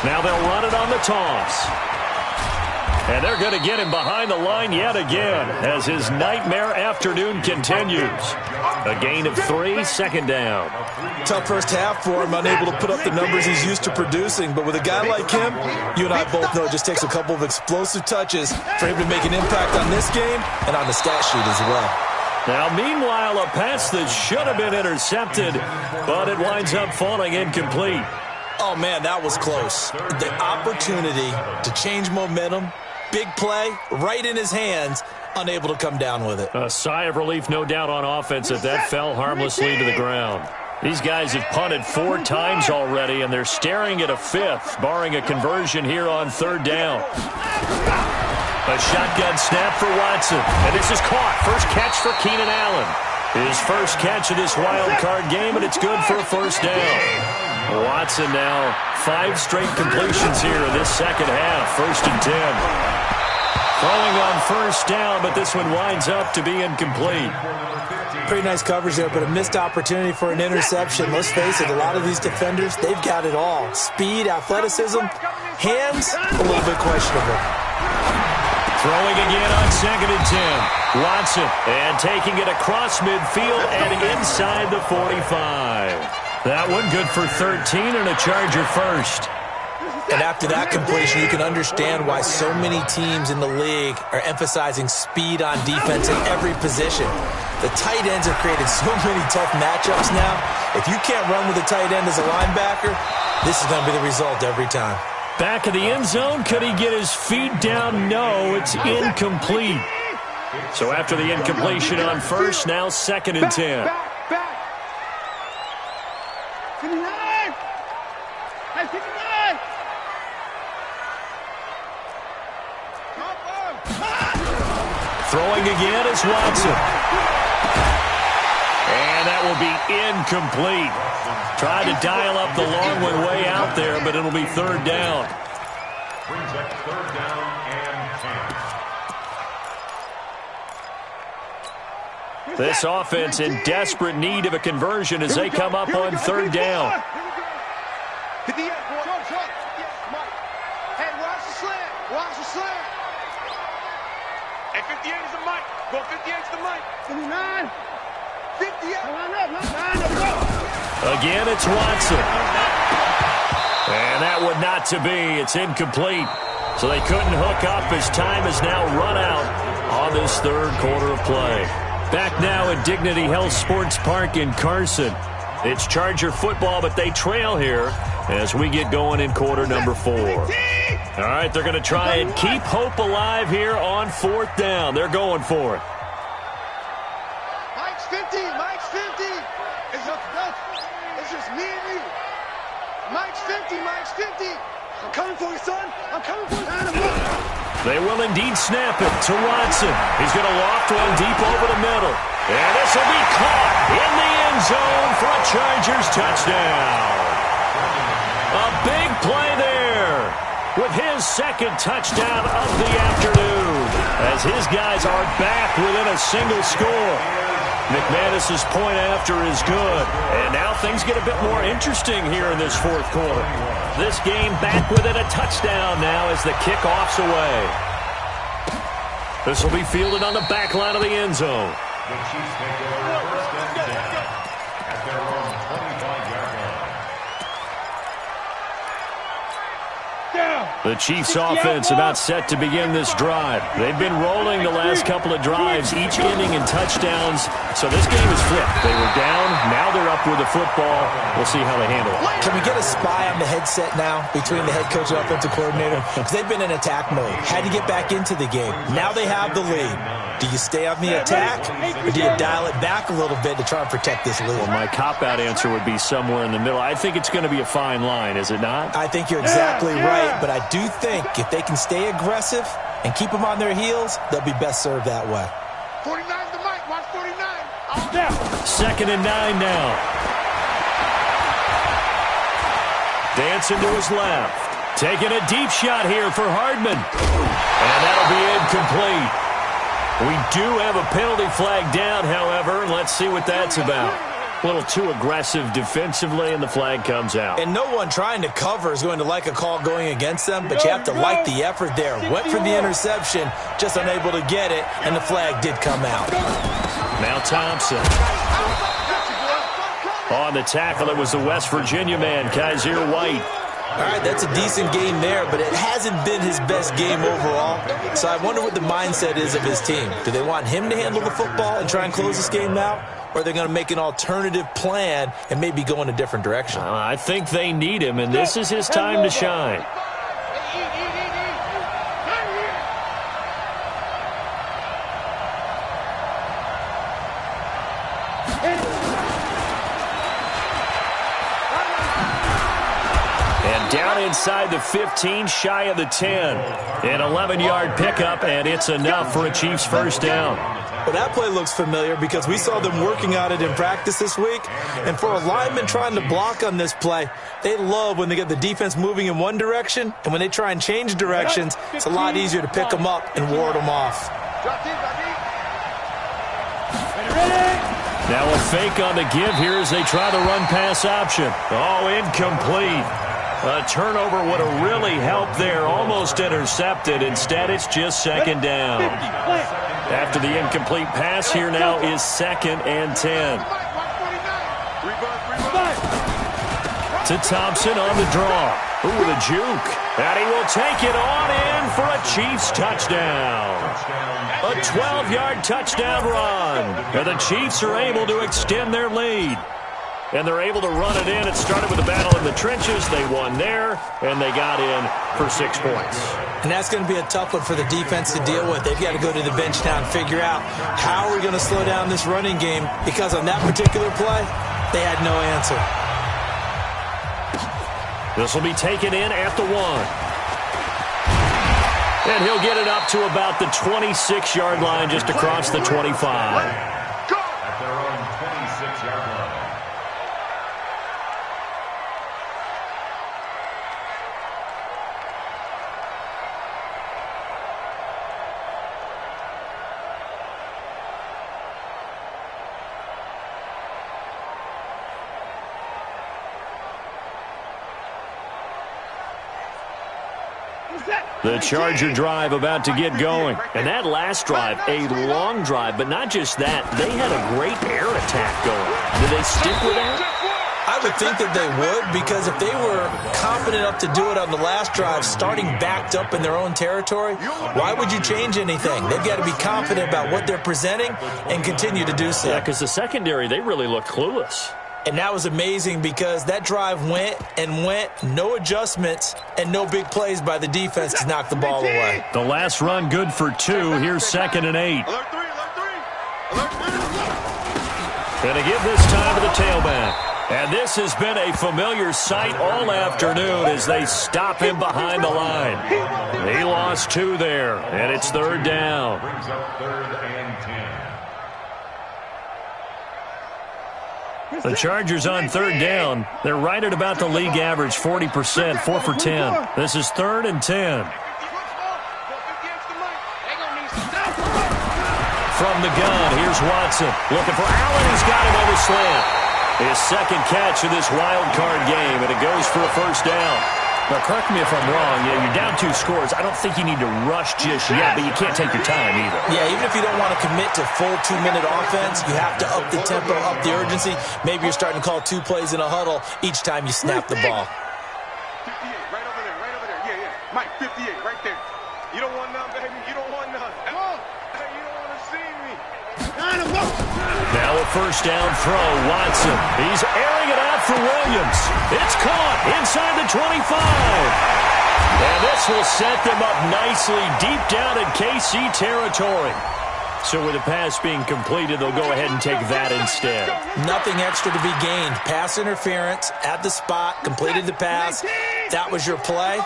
Now they'll run it on the toss. And they're going to get him behind the line yet again as his nightmare afternoon continues. A gain of 3, 2nd down. Tough first half for him, unable to put up the numbers he's used to producing. But with a guy like him, you and I both know it just takes a couple of explosive touches for him to make an impact on this game and on the stat sheet as well. Now, meanwhile, a pass that should have been intercepted, but it winds up falling incomplete. Oh, man, that was close. The opportunity to change momentum, big play, right in his hands, unable to come down with it. A sigh of relief, no doubt, on offense that fell harmlessly to the ground. These guys have punted 4 times already, and they're staring at a 5th, barring a conversion here on 3rd down. A shotgun snap for Watson, and this is caught. First catch for Keenan Allen. His first catch of this wild card game, and it's good for a 1st down. Watson now 5 straight completions here in this second half. 1st and 10. Throwing on 1st down, but this one winds up to be incomplete. Pretty nice coverage there, but a missed opportunity for an interception. Let's face it, a lot of these defenders, they've got it all. Speed, athleticism, hands, a little bit questionable. Throwing again on 2nd and 10. Watson, and taking it across midfield and inside the 45. That one good for 13 and a Charger 1st. And after that completion, you can understand why so many teams in the league are emphasizing speed on defense in every position. The tight ends have created so many tough matchups now. If you can't run with a tight end as a linebacker, this is going to be the result every time. Back of the end zone, could he get his feet down? No, it's incomplete. So after the incompletion on 1st, now 2nd and 10. Throwing again is Watson. And that will be incomplete. Tried to dial up the long one way out there, but it'll be 3rd down. Brings up 3rd down and 10. This offense in desperate need of a conversion as they come up on 3rd down. Hey, watch the slant. Watch the slant. Hey, 58 is the mic. Go 58 is the mic. 59. 58. Again, it's Watson. And that would not to be. It's incomplete. So they couldn't hook up as time has now run out on this 3rd quarter of play. Back now at Dignity Health Sports Park in Carson. It's Charger football, but they trail here as we get going in quarter number 4. All right, they're going to try and keep hope alive here on 4th down. They're going for it. Mike's 50. Mike's 50. It's just me and you. Mike's 50. Mike's 50. I'm coming for you, son. I'm coming for you. They will indeed snap it to Watson. He's going to loft one deep over the middle. And this will be caught in the end zone for a Chargers touchdown. A big play there with his 2nd touchdown of the afternoon as his guys are back within a single score. McManus's point after is good. And now things get a bit more interesting here in this 4th quarter. This game back within a touchdown now as the kickoff's away. This will be fielded on the back line of the end zone. The Chiefs take over 1st and 10 at their own 25-yard line. Down. The Chiefs offense about set to begin this drive. They've been rolling the last couple of drives, each ending in touchdowns. So this game is flipped. They were down. Now they're up with the football. We'll see how they handle it. Can we get a spy on the headset now between the head coach and offensive coordinator? Because they've been in attack mode. Had to get back into the game. Now they have the lead. Do you stay on the attack, or do you dial it back a little bit to try and protect this lead? Well, my cop-out answer would be somewhere in the middle. I think it's going to be a fine line, is it not? I think you're exactly right, but I do think if they can stay aggressive and keep them on their heels, they'll be best served that way. 49's the mic. Watch 49. Second and 9 now. Dancing to his left. Taking a deep shot here for Hardman. And that'll be incomplete. We do have a penalty flag down, however. Let's see what that's about. A little too aggressive defensively, and the flag comes out. And no one trying to cover is going to like a call going against them, but you have to like the effort there. Went for the interception, just unable to get it, and the flag did come out. Now Thompson. On the tackle, it was the West Virginia man, Kaiser White. All right, that's a decent game there, but it hasn't been his best game overall. So I wonder what the mindset is of his team. Do they want him to handle the football and try and close this game out? Or are they going to make an alternative plan and maybe go in a different direction? I think they need him, and this is his time to shine. And down inside the 15, shy of the 10. An 11-yard pickup, and it's enough for a Chiefs first down. Well, that play looks familiar because we saw them working on it in practice this week. And for a lineman trying to block on this play, they love when they get the defense moving in one direction. And when they try and change directions, it's a lot easier to pick them up and ward them off. Now a fake on the give here as they try the run-pass option. Oh, incomplete. A turnover would have really helped there. Almost intercepted. Instead, it's just second down. After the incomplete pass, here now is 2nd and 10. To Thompson on the draw. Ooh, the juke. And he will take it on in for a Chiefs touchdown. A 12-yard touchdown run. And the Chiefs are able to extend their lead. And they're able to run it in. It started with a battle in the trenches. They won there, and they got in for 6 points. And that's going to be a tough one for the defense to deal with. They've got to go to the bench now and figure out how are we going to slow down this running game, because on that particular play, they had no answer. This will be taken in at the 1. And he'll get it up to about the 26-yard line, just across the 25. At their own 26-yard line. The Charger drive about to get going. And that last drive, a long drive, but not just that. They had a great air attack going. Did they stick with that? I would think that they would, because if they were confident enough to do it on the last drive, starting backed up in their own territory, why would you change anything? They've got to be confident about what they're presenting and continue to do so. Yeah, because the secondary, they really looked clueless. And that was amazing because that drive went and went, no adjustments, and no big plays by the defense to knock the ball away. The last run good for 2. Here's 2nd and 8. And a give this time to the tailback. And this has been a familiar sight all afternoon as they stop him behind the line. He lost 2 there, and it's 3rd down. Brings up 3rd and 10. The Chargers on 3rd down. They're right at about the league average, 40%, 4 for 10. This is 3rd and 10. From the gun, here's Watson. Looking for Allen. He's got him on the slant. His 2nd catch of this wild card game, and it goes for a first down. Now, correct me if I'm wrong. You're down 2 scores. I don't think you need to rush just yet, but you can't take your time either. Yeah, even if you don't want to commit to full 2-minute offense, you have to up the tempo, up the urgency. Maybe you're starting to call 2 plays in a huddle each time you snap the ball. Mike 58, right there. You don't want none, baby. You don't want none. Hey, you don't want to see me. Now a first down throw, Watson. He's airing it out for Williams. It's caught inside the 25. And this will set them up nicely deep down in KC territory. So with the pass being completed, they'll go ahead and take that instead. Nothing extra to be gained. Pass interference at the spot, completed the pass. That was your play.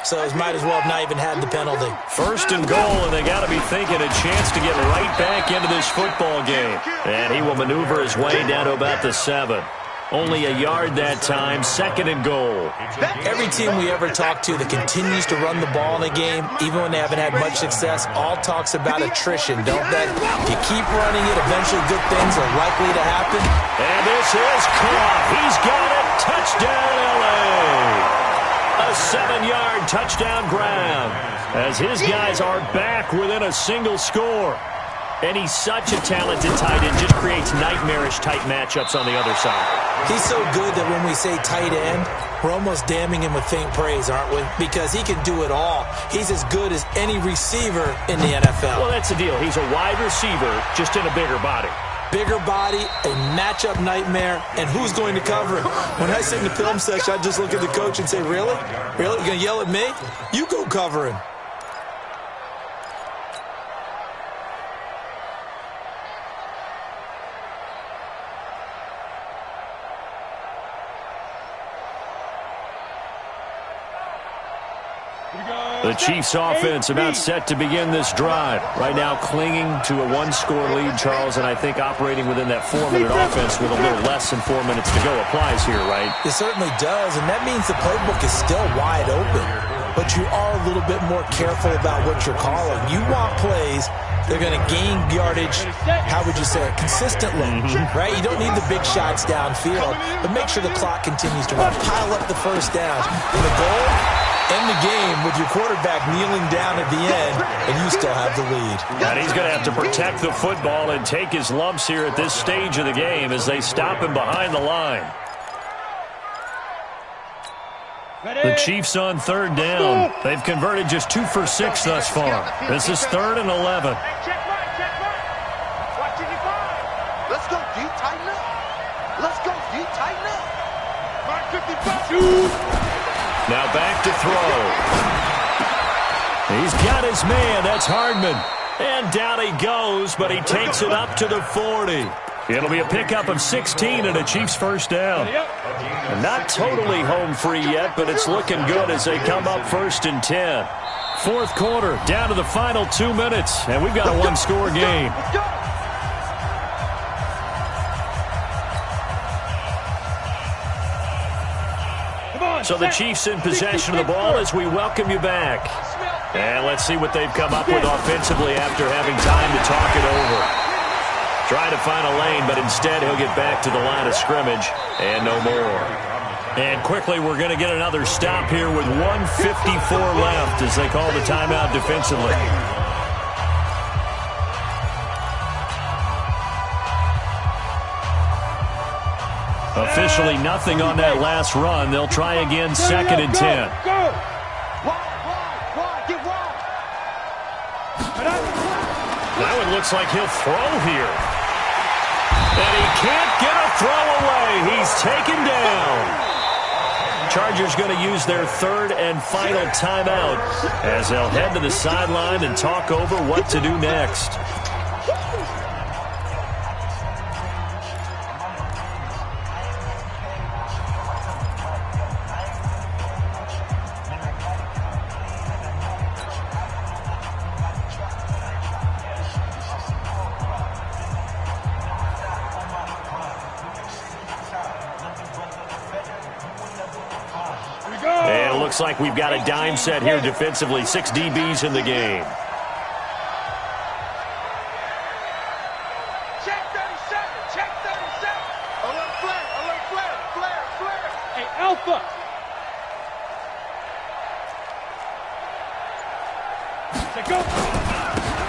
So it might as well have not even had the penalty. First and goal, and they got to be thinking a chance to get right back into this football game. And he will maneuver his way down to about the 7. Only a yard that time, second and goal. Every team we ever talk to that continues to run the ball in a game, even when they haven't had much success, all talks about attrition, don't they? If you keep running it, eventually good things are likely to happen. And this is caught. He's got it. Touchdown, L.A. A 7-yard touchdown grab as his guys are back within a single score. And he's such a talented tight end, just creates nightmarish-type matchups on the other side. He's so good that when we say tight end, we're almost damning him with faint praise, aren't we? Because he can do it all. He's as good as any receiver in the NFL. Well, that's the deal. He's a wide receiver, just in a bigger body. Bigger body, a matchup nightmare, and who's going to cover him? When I sit in the film section, I just look at the coach and say, really? Really? You're going to yell at me? You go cover him. The Chiefs offense about set to begin this drive. Right now clinging to a 1-score lead, Charles, and I think operating within that 4-minute offense with a little less than 4 minutes to go applies here, right? It certainly does, and that means the playbook is still wide open. But you are a little bit more careful about what you're calling. You want plays, they're going to gain yardage, how would you say it, consistently, right? You don't need the big shots downfield, but make sure the clock continues to run. Pile up the first down. And the goal? End the game with your quarterback kneeling down at the end, and you still have the lead. And he's going to have to protect the football and take his lumps here at this stage of the game as they stop him behind the line. The Chiefs on third down. They've converted just 2 for 6 thus far. This is 3rd and 11. Check right. Watching you find. Let's go deep, tighten up. Let's go deep, tighten up. Mark 55. Now back to throw. He's got his man. That's Hardman. And down he goes, but he takes it up to the 40. It'll be a pickup of 16 and a Chiefs first down. And not totally home free yet, but it's looking good as they come up 1st and 10. Fourth quarter, down to the final 2 minutes, and we've got a 1-score game. So the Chiefs in possession of the ball as we welcome you back. And let's see what they've come up with offensively after having time to talk it over. Trying to find a lane, but instead he'll get back to the line of scrimmage and no more. And quickly we're going to get another stop here with 1:54 left as they call the timeout defensively. Officially nothing on that last run. They'll try again 2nd and 10. Now it looks like he'll throw here. And he can't get a throw away. He's taken down. Chargers going to use their 3rd and final timeout as they'll head to the sideline and talk over what to do next. And it looks like we've got a dime set here defensively. 6 DBs in the game. Check 37. Check 37. Alert flare. Alert flare. Flare. Flare. Hey, Alpha. Go.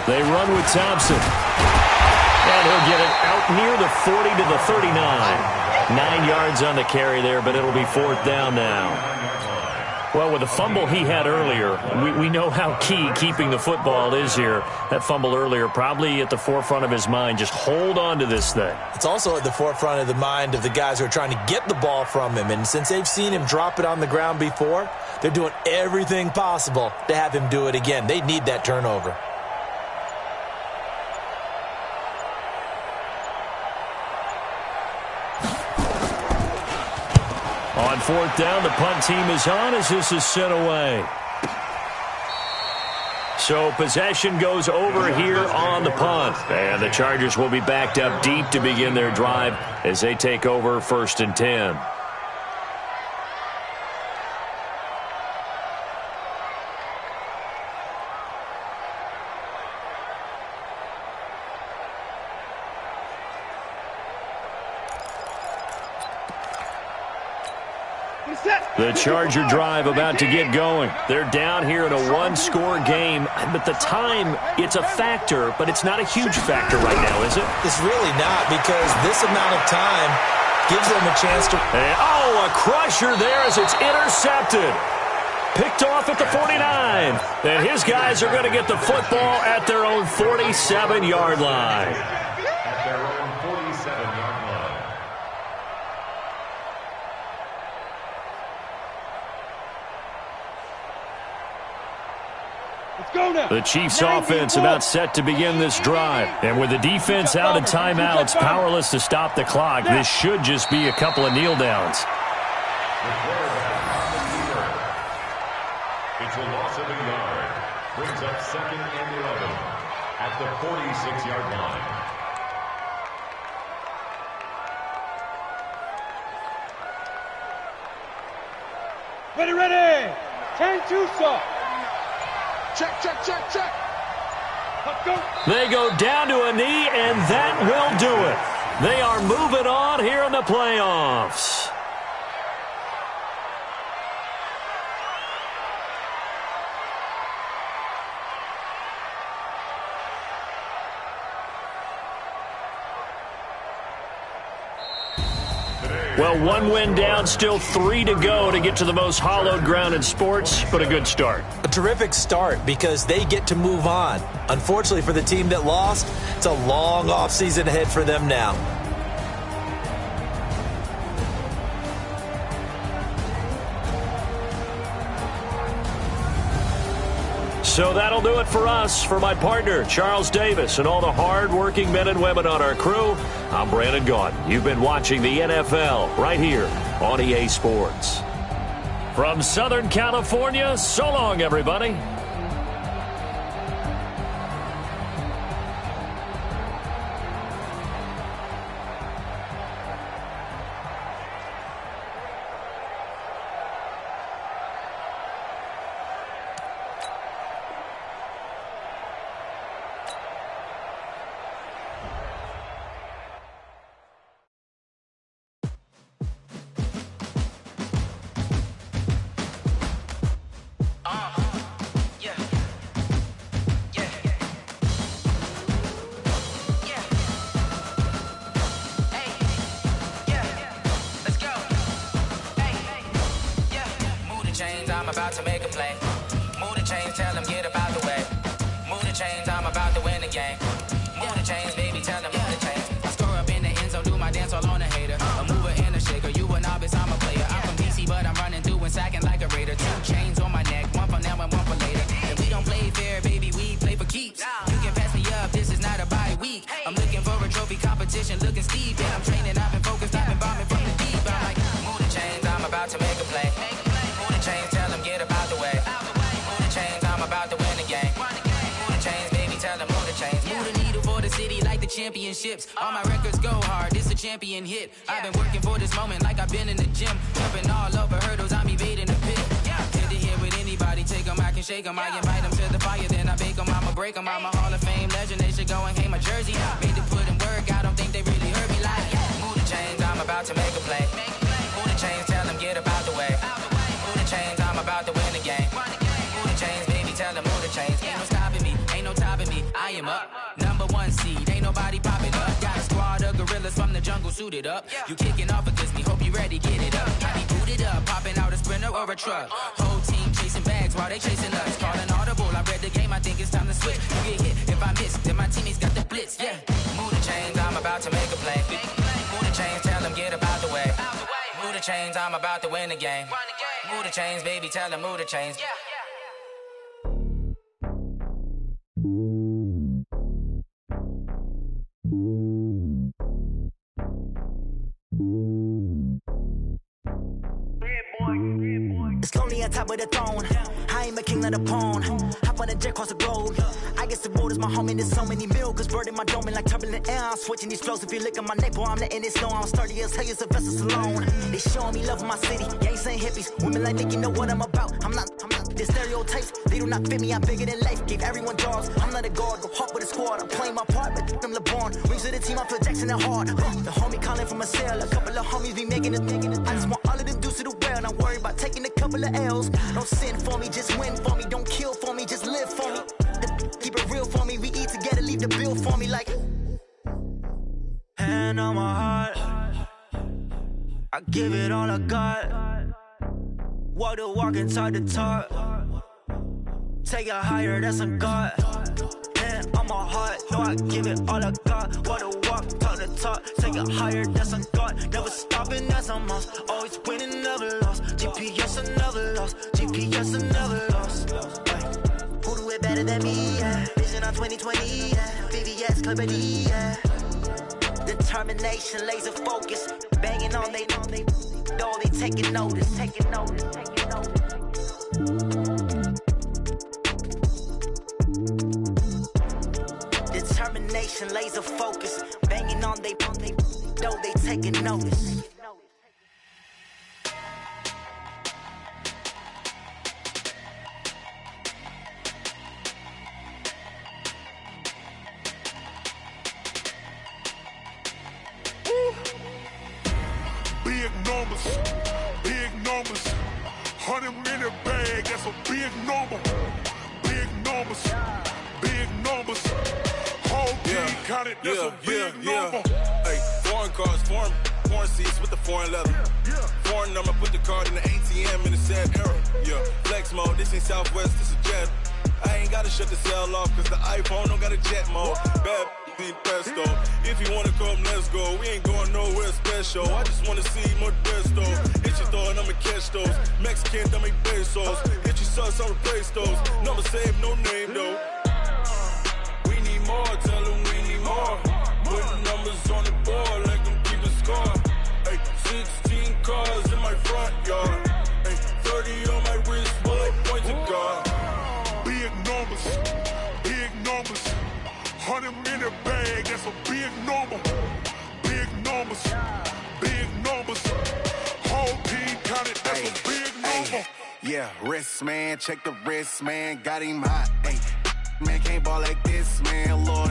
They run with Thompson. And he'll get it out near the 40 to the 39. 9 yards on the carry there, but it'll be 4th down now. Well, with the fumble he had earlier, we know how key keeping the football is here. That fumble earlier probably at the forefront of his mind. Just hold on to this thing. It's also at the forefront of the mind of the guys who are trying to get the ball from him. And since they've seen him drop it on the ground before, they're doing everything possible to have him do it again. They need that turnover. On fourth down, the punt team is on as this is sent away. So possession goes over here on the punt. And the Chargers will be backed up deep to begin their drive as they take over 1st and 10. The Charger drive about to get going. They're down here in a one-score game, but the time, it's a factor, but it's not a huge factor right now, is it? It's really not, because this amount of time gives them a chance to... a crusher there as it's intercepted. Picked off at the 49. And his guys are going to get the football at their own 47-yard line. At their own 47-yard line. The Chiefs offense about set to begin this drive. And with the defense out of timeouts, powerless to stop the clock, this should just be a couple of kneel downs. It's a loss of a yard. Brings up 2nd and 11 at the 46-yard line. Ready. 10-2, sir. Check. Let's go. They go down to a knee, and that will do it. They are moving on here in the playoffs. Well, one win down, still 3 to go to get to the most hallowed ground in sports, but a good start. A terrific start because they get to move on. Unfortunately for the team that lost, it's a long offseason ahead for them now. So that'll do it for us. For my partner, Charles Davis, and all the hard-working men and women on our crew, I'm Brandon Gaudin. You've been watching the NFL right here on EA Sports. From Southern California, so long, everybody. I'm about to make a play. Move the chains, tell them get about the way. Move the chains, I'm about to win the game. Move the chains, baby, tell them move the chains. I score up in the end zone, do my dance all on a hater. A mover and a shaker, you a novice, I'm a player. I'm from DC, but I'm running through and sacking like a raider. 2 chains on my neck, one for now and one for later. And we don't play fair, baby, we play for keeps. You can pass me up, this is not a bye week. I'm looking for a trophy competition, looking steep. And I'm training, I've been focused, I've been bombing from the deep. I'm like, move the chains, I'm about to make a play. Move the chains, tell them get about the way. Move the chains, I'm about to win the game. Move the chains, baby, tell them move the chains. Move the needle for the city like the championships. All my records go hard, this a champion hit. I've been working for this moment like I've been in the gym. Jumping all over hurdles, I'm evading the pit. Good to hear with anybody, take them, I can shake them. I invite them to the fire, then I bake them, I'ma break them. I'm a Hall of Fame legend, they should go and hang my jersey. Made to put in work, I don't think they really heard me like, move the chains, I'm about to make a play. Move the chains, tell them get about the way. Move the chains, I'm about to win the game. Move the chains, baby, tell them move the chains. Ain't no stopping me, ain't no topping me, I am up. #1 seed, ain't nobody popping up. Got a squad of gorillas killers from the jungle suited up. You kicking off against me, hope you ready, get it up. I be booted up, popping out a Sprinter or a truck. Whole team chasing bags while they chasing us. Call an audible, I read the game, I think it's time to switch. You get hit, if I miss, then my teammates got the blitz, yeah. Move the chains, I'm about to make a play. Move the chains, tell them get up out the way. Move the chains, I'm about to win the game. Move the chains, baby, tell them move the chains. It's lonely on top of the throne. I ain't a king of the pawn. Hop on a jet across the globe. I guess the road is my home and there's so many milk. Bird in my dome and like turbulent air. I'm switching these flows. If you look at my neck, boy, I'm letting it snow. I'm sturdy as hell, it's a vessel alone. They showing me love in my city. Gangs ain't hippies. Women like Nick, you know what I'm about. I'm not the stereotypes. They do not fit me. I'm bigger than life. Gave everyone jobs. I'm not a guard. Go hard with a squad. I'm playing my part, but them LeBron. Rings to the team, I feel Jackson and hard. The homie calling from a cell. A couple of homies be making it. I just want all of them dudes to the well. Not worry about taking a couple of L's. Don't sin for me, just win for me. Don't kill for me, just live for me. Keep it real for me. We eat together, leave the bill for me like. Hand on my heart, I give it all I got. Walk the walk and talk the talk. Take it higher, that's a God. Hand on my heart, no, I give it all I got. Walk the walk, talk the talk. Take it higher, that's a God. Never stopping, that's a must. Always winning, never lost. GPS, I never lost. GPS, I never lost. Who do it better than me? Yeah. Vision on 2020. Yeah. VVS, Clarity. Yeah. Determination, laser focus. Banging on they know they taking notice. Taking notice. Taking notice. Determination, laser focus. Banging on they know they taking notice. Big numbers, 100 minute bag, that's a big number. Big numbers, whole team counted, that's a big number. Hey, foreign cars, foreign seats with the foreign leather. Foreign number, put the card in the ATM in the sad era. Yeah, flex mode, this ain't Southwest, this is jet. I ain't gotta shut the cell off, cause the iPhone don't got a jet mode. Bad pesto. If you wanna come, let's go. We ain't going nowhere special. I just wanna see more Modesto. Hit your thought, I'ma catch those. Mexican, I'ma pesos. Hit your sus, I'ma replace those. Number save, no name though. We need more, tell them we need more. Putting numbers on the board, like them keep a score. Hey, 16 cars in my front yard. Hey, 30 on my wrist, bullet point to God. Big numbers. 100 minute bag, that's a big number. Big numbers. Whole team counted, that's a big number. Yeah, wrist man, check the wrist man, got him hot. Ay, man can't ball like this, man. Lord,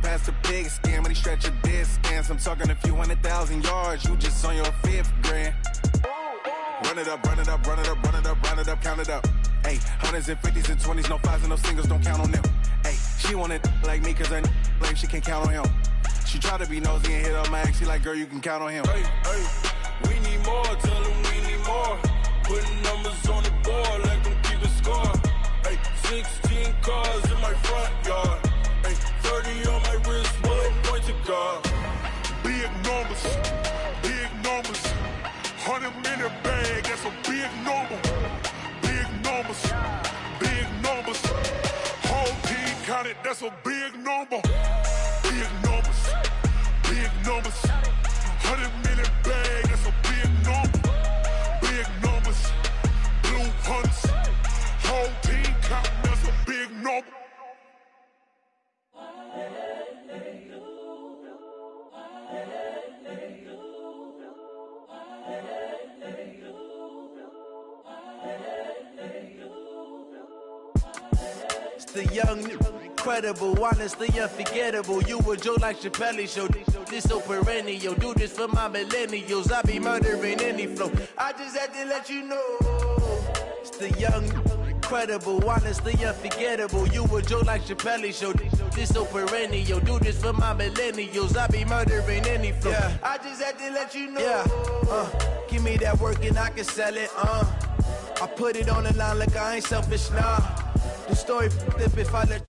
past the pig skin when he stretch a distance. I'm talking a few 100,000 yards, you just on your 5th grand. Run it up, count it up. Ay, hundreds and 50s and 20s, no 5s and no singles, don't count on them. Ay, she want it like me, cause her blame she can't count on him. She try to be nosy and hit up my ex, she like, girl, you can count on him. Hey, we need more, tell them we need more. Putting numbers on the board, like them keep a score. Hey, 16 cars in my front yard. Hey, 30 on my wrist, bullet point to God. Big numbers. 100 minute bag, that's a big number. Big numbers. Whole team counted, that's a big number. Big numbers. 100 minute bag, that's a big number. Big numbers. Blue hunts. Whole team counting, that's a big number. It's the young, incredible, honestly unforgettable. You a joke like Chappelle show. This so perennial. Do this for my millennials. I be murdering any flow. I just had to let you know. It's the young, incredible, honestly unforgettable. You a joke like Chappelle Show. This so perennial. Do this for my millennials. I be murdering any flow. Yeah. I just had to let you know. Yeah. Give me that work and I can sell it. I put it on the line like I ain't selfish, nah. The story f***ed up if I let